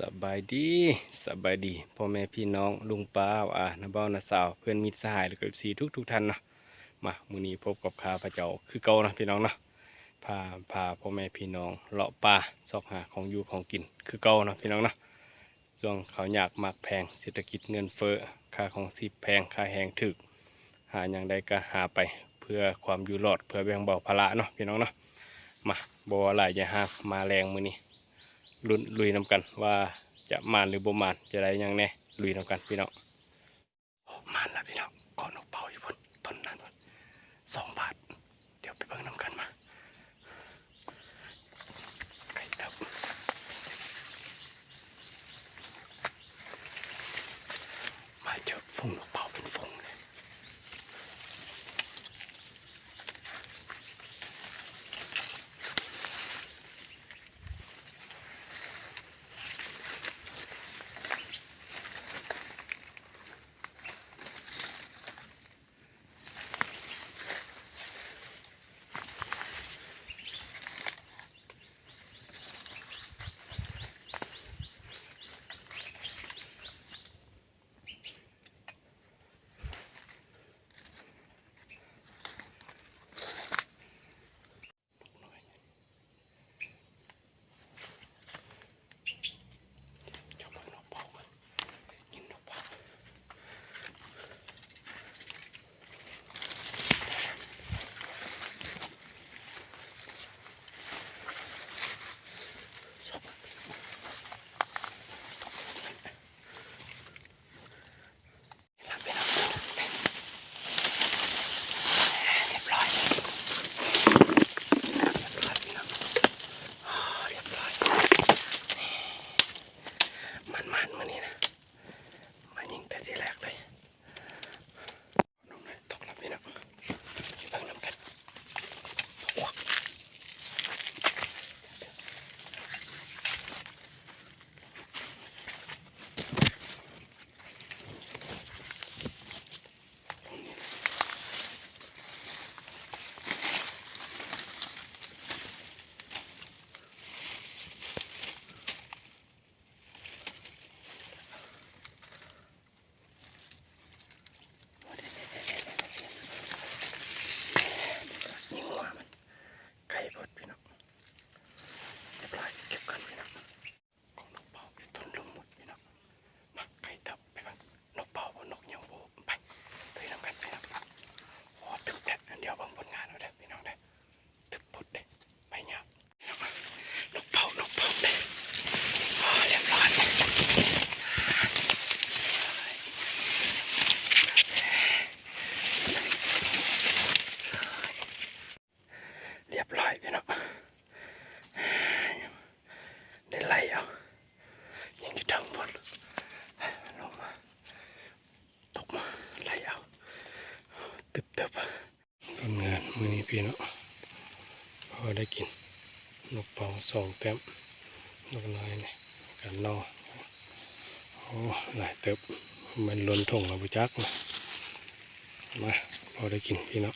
สบายดีสบายดีพ่อแม่พี่น้องลุงป้าน้าเบ้าน้าสาวเพื่อนมิตรสหายและก็สีทุกท่านเนาะมามื้อนี้พบกับข้าพระเจ้าคือเก่านะพี่น้องเนาะพาพ่อแม่พี่น้องเลาะป่าซอกหาของอยู่ของกินคือเก่าเนาะพี่น้องเนาะช่วงเขาอยากมากแพงเศรษฐกิจเงินเฟ้อค่าของชีพแพงค่าแรงถึกหาอย่างใดก็หาไปเพื่อความอยู่รอดเพื่อแบ่งเบาภาระเนาะพี่น้องเนาะมาบ่หลายอย่าหามาแรงมื้อนี้ลุยนำกันว่าจะมานหรือบ่มานจะได้ยังแน่ลุยนำกันพี่น้องมานแล้วพี่น้องก่อนนกเป่าอยู่บนต้นนั้น2 บาทเดี๋ยวไปเบิ่งนำกันมาไก่เตับมาเจอฝูงนกเป่าเป็นฝูงเลยได้ไล่เอายังอยู่ทางบนลงมาตกมาไล่เอาตึบทำงานมื้อนี้พี่เนาะพอได้กินนกเป่า2 แต้มนกน้อยนี่กันนอโอ้หลายเติบมันล้นถงเอาไปจักมาพอได้กินพี่เนาะ